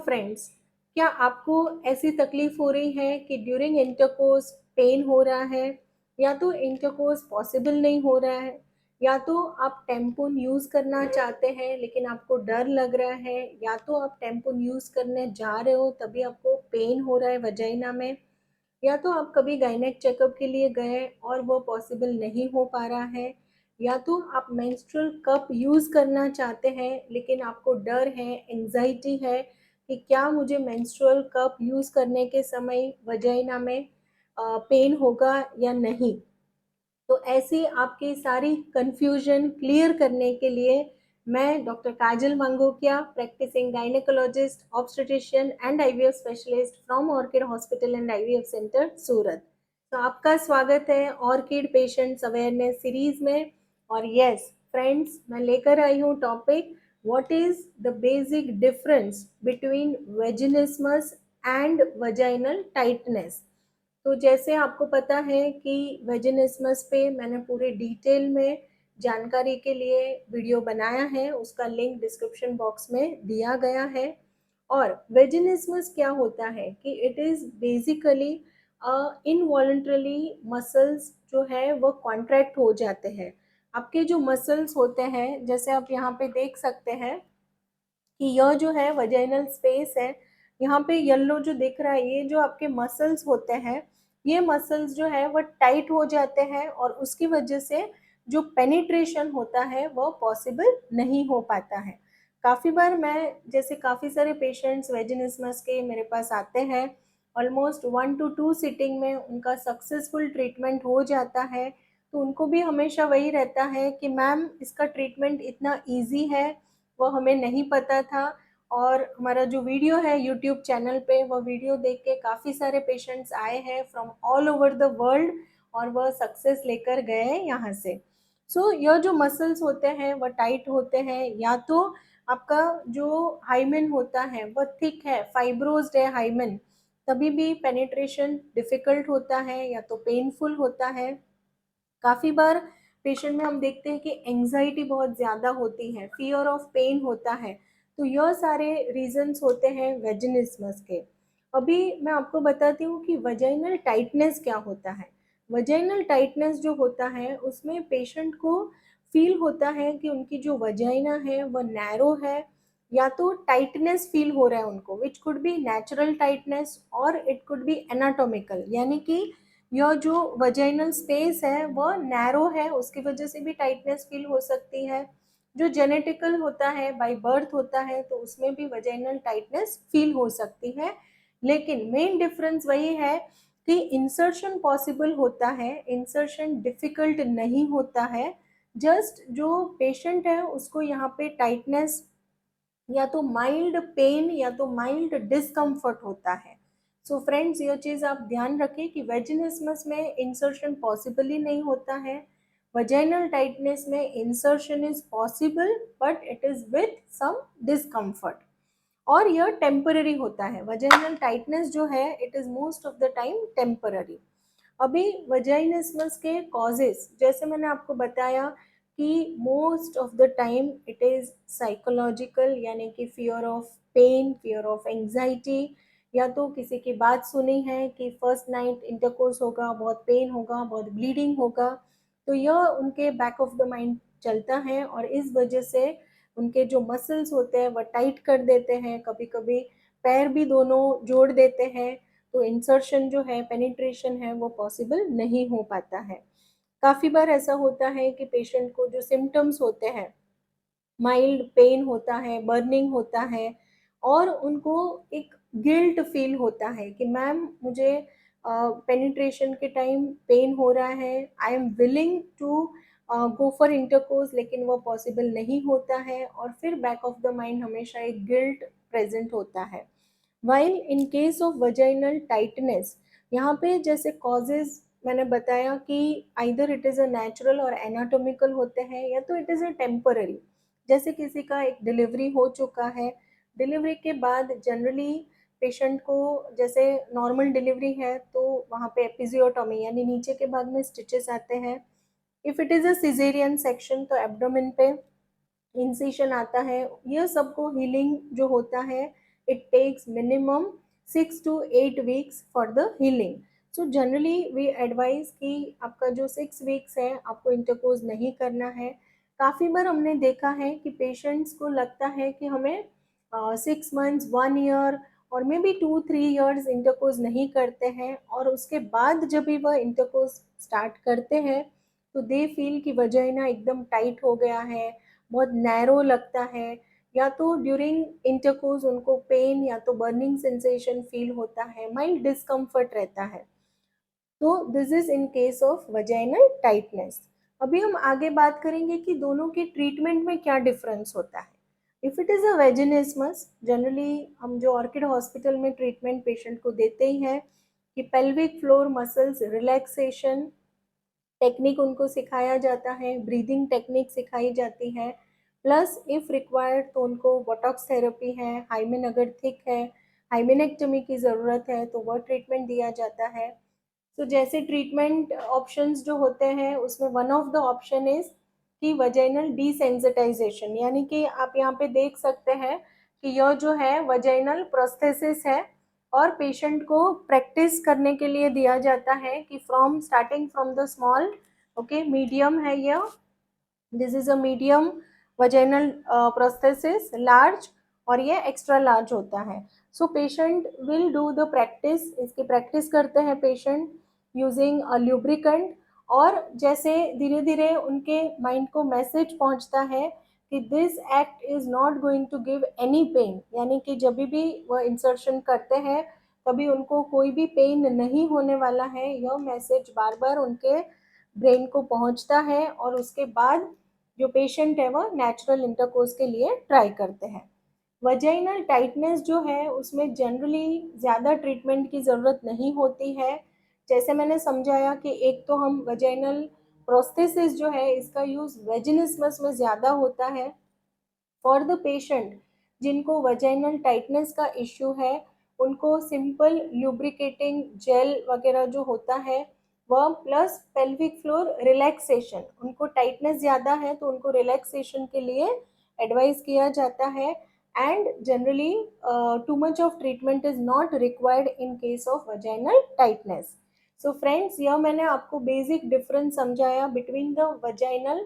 Friends, क्या आपको ऐसी तकलीफ हो रही है कि ड्यूरिंग इंटरकोर्स पेन हो रहा है, या तो इंटरकोर्स पॉसिबल नहीं हो रहा है, या तो आप टैम्पून यूज़ करना चाहते हैं लेकिन आपको डर लग रहा है, या तो आप टैम्पून यूज़ करने जा रहे हो तभी आपको पेन हो रहा है वजाइना में, या तो आप कभी गायनेक चेकअप के लिए गए और वो पॉसिबल नहीं हो पा रहा है, या तो आप मेंस्ट्रुअल कप यूज़ करना चाहते हैं लेकिन आपको डर है, एंजाइटी है कि क्या मुझे मेंस्ट्रुअल कप यूज़ करने के समय वजाइना में पेन होगा या नहीं। तो ऐसी आपकी सारी कन्फ्यूजन क्लियर करने के लिए मैं doctor Kajal Mangukiya, practising gynaecologist, obstetrician and IVF specialist from Orchid hospital and IVF centre Surat. तो आपका स्वागत है ऑर्किड पेशेंट्स अवेयरनेस सीरीज में। और यस फ्रेंड्स, मैं लेकर आई हूँ topic what is the basic difference between vaginismus and vaginal tightness. तो जैसे आपको पता है कि वेजिनिस्मस पे मैंने पूरे डिटेल में जानकारी के लिए वीडियो बनाया है, उसका लिंक डिस्क्रिप्शन बॉक्स में दिया गया है। और वेजिनिस्मस क्या होता है कि it is basically involuntarily muscles जो है वो कॉन्ट्रैक्ट हो जाते हैं। आपके जो मसल्स होते हैं, जैसे आप यहाँ पे देख सकते हैं कि यह जो है वजाइनल स्पेस है, यहाँ पे येलो जो दिख रहा है ये जो आपके मसल्स होते हैं, ये मसल्स जो है वो टाइट हो जाते हैं और उसकी वजह से जो पेनिट्रेशन होता है वो पॉसिबल नहीं हो पाता है। काफ़ी बार मैं जैसे काफ़ी सारे पेशेंट्स वेजिनिस्मस के मेरे पास आते हैं, ऑलमोस्ट 1 to 2 सिटिंग में उनका सक्सेसफुल ट्रीटमेंट हो जाता है। तो उनको भी हमेशा वही रहता है कि मैम इसका ट्रीटमेंट इतना ईजी है, वो हमें नहीं पता था। और हमारा जो वीडियो है यूट्यूब चैनल पे, वो वीडियो देख के काफ़ी सारे पेशेंट्स आए हैं from all over the world और वह सक्सेस लेकर गए हैं यहाँ से। सो यह जो मसल्स होते हैं वह टाइट होते हैं, या तो आपका जो हाइमेन होता है वह थिक है, फाइब्रोज्ड है हाइमेन, तभी भी पेनिट्रेशन डिफिकल्ट होता है या तो पेनफुल होता है। काफ़ी बार पेशेंट में हम देखते हैं कि एंजाइटी बहुत ज़्यादा होती है, फियर ऑफ पेन होता है। तो यह सारे रीजंस होते हैं वेजिनिस्मस के। अभी मैं आपको बताती हूँ कि वजाइनल टाइटनेस क्या होता है। वजाइनल टाइटनेस जो होता है उसमें पेशेंट को फील होता है कि उनकी जो वजाइना है वह नैरो है, या तो टाइटनेस फील हो रहा है उनको, which could be natural tightness और इट कुड बी एनाटोमिकल, यानी कि यह जो वजाइनल स्पेस है वह नैरो है, उसकी वजह से भी टाइटनेस फील हो सकती है। जो जेनेटिकल होता है, बाय बर्थ होता है, तो उसमें भी वजाइनल टाइटनेस फील हो सकती है। लेकिन मेन डिफरेंस वही है कि इंसर्शन पॉसिबल होता है, इंसर्शन डिफिकल्ट नहीं होता है। जस्ट जो पेशेंट है उसको यहाँ पे टाइटनेस या तो माइल्ड पेन या तो माइल्ड डिस्कम्फर्ट होता है। सो फ्रेंड्स, ये चीज़ आप ध्यान रखें कि वेजिनिस्मस में इंसर्शन पॉसिबल ही नहीं होता है। वजाइनल टाइटनेस में insertion is possible but it is with some discomfort, और यह टेम्पररी होता है। वजाइनल टाइटनेस जो है it is most of the time temporary. अभी वजाइनिस्मस के कॉजेस जैसे मैंने आपको बताया कि most of the time it is psychological, यानी कि fear of pain, fear of anxiety, या तो किसी की बात सुनी है कि फर्स्ट नाइट इंटरकोर्स होगा, बहुत पेन होगा, बहुत ब्लीडिंग होगा, तो यह उनके बैक ऑफ द माइंड चलता है और इस वजह से उनके जो मसल्स होते हैं वह टाइट कर देते हैं, कभी कभी पैर भी दोनों जोड़ देते हैं। तो इंसर्शन जो है, पेनिट्रेशन है, वो पॉसिबल नहीं हो पाता है। काफ़ी बार ऐसा होता है कि पेशेंट को जो सिम्टम्स होते हैं, माइल्ड पेन होता है, बर्निंग होता है, और उनको एक गिल्ट फील होता है कि मैम मुझे पेनिट्रेशन के टाइम पेन हो रहा है, I am willing to go for intercourse, लेकिन वो पॉसिबल नहीं होता है, और फिर बैक ऑफ द माइंड हमेशा एक गिल्ट प्रेजेंट होता है। While in case of vaginal tightness, यहाँ पे जैसे कॉजेज मैंने बताया कि either it is a natural और एनाटोमिकल होते हैं, या तो इट इज़ अ टेम्पररी। जैसे किसी का एक डिलीवरी हो चुका है, डिलीवरी के बाद जनरली पेशेंट को, जैसे नॉर्मल डिलीवरी है तो वहाँ पे एपिजियोटॉमी यानी नीचे के भाग में स्टिचेस आते हैं। If it is a caesarean section तो एब्डोमेन पे इंसिशन आता है। यह सबको हीलिंग जो होता है it takes minimum 6 to 8 weeks for the healing. So generally we advise कि आपका जो 6 वीक्स है आपको इंटरकोर्स नहीं करना है। काफ़ी बार हमने देखा है कि पेशेंट्स को लगता है कि हमें 6 मंथ्स 1 ईयर और मे बी 2-3 ईयर्स इंटरकोर्स नहीं करते हैं, और उसके बाद जब भी वह इंटरकोर्स स्टार्ट करते हैं तो दे फील कि वजाइना एकदम टाइट हो गया है, बहुत नैरो लगता है, या तो ड्यूरिंग इंटरकोर्स उनको पेन या तो बर्निंग सेंसेशन फील होता है, माइल्ड डिस्कम्फर्ट रहता है। तो this is in case of vaginal tightness. अभी हम आगे बात करेंगे कि दोनों के ट्रीटमेंट में क्या डिफरेंस होता है। If it is a vaginismus, generally हम जो ऑर्किड हॉस्पिटल में ट्रीटमेंट पेशेंट को देते ही हैं कि pelvic floor muscles relaxation technique उनको सिखाया जाता है, ब्रीदिंग टेक्निक सिखाई जाती है, प्लस इफ रिक्वायर्ड तो उनको बोटॉक्स थेरेपी है, हाइमेन अगर थिक है, हाइमेनेक्टमी की ज़रूरत है तो वह ट्रीटमेंट दिया जाता है। तो जैसे ट्रीटमेंट ऑप्शंस जो होते हैं उसमें one of the option is कि वजाइनल डिसेंसिटाइजेशन, यानी कि आप यहाँ पे देख सकते हैं कि यह जो है वजाइनल प्रोस्थेसिस है, और पेशेंट को प्रैक्टिस करने के लिए दिया जाता है कि from starting from the small, okay medium है यह, this is a medium vaginal prosthesis, large और ये एक्स्ट्रा लार्ज होता है। So patient will do the practice, इसकी प्रैक्टिस करते हैं पेशेंट यूजिंग अ ल्यूब्रिकेंट, और जैसे धीरे धीरे उनके माइंड को मैसेज पहुंचता है कि this act is not going to give any pain, यानी कि जब भी वह इंसर्शन करते हैं तभी उनको कोई भी पेन नहीं होने वाला है, यह मैसेज बार बार उनके ब्रेन को पहुंचता है, और उसके बाद जो पेशेंट है वह नेचुरल इंटरकोर्स के लिए ट्राई करते हैं। वजाइनल टाइटनेस जो है उसमें जनरली ज़्यादा ट्रीटमेंट की ज़रूरत नहीं होती है। जैसे मैंने समझाया कि एक तो हम वजाइनल प्रोस्थेसिस जो है इसका यूज़ वेजिनिस्मस में ज़्यादा होता है। फॉर द पेशेंट जिनको वजाइनल टाइटनेस का इश्यू है उनको सिंपल ल्यूब्रिकेटिंग जेल वगैरह जो होता है वह, प्लस पेल्विक फ्लोर रिलैक्सेशन, उनको टाइटनेस ज़्यादा है तो उनको रिलैक्सेशन के लिए एडवाइस किया जाता है, and generally too much of treatment is not required in case of vaginal tightness. So friends, यह मैंने आपको बेसिक डिफरेंस समझाया between the vaginal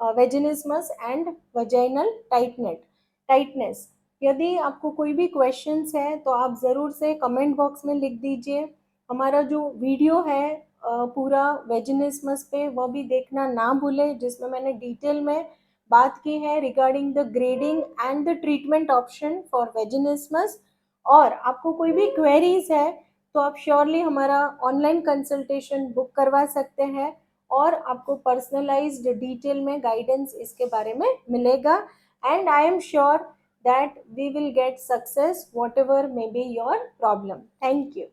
vaginismus and vaginal tightness. यदि आपको कोई भी क्वेश्चंस है तो आप ज़रूर से कमेंट बॉक्स में लिख दीजिए। हमारा जो वीडियो है पूरा वेजिनिस्मस पे वह भी देखना ना भूलें, जिसमें मैंने डिटेल में बात की है regarding the grading and the treatment option for vaginismus. और आपको कोई भी क्वेरीज है तो आप श्योरली हमारा ऑनलाइन कंसल्टेशन बुक करवा सकते हैं, और आपको पर्सनलाइज्ड डिटेल में गाइडेंस इसके बारे में मिलेगा, and I am sure that we will get success whatever may be your problem. Thank you.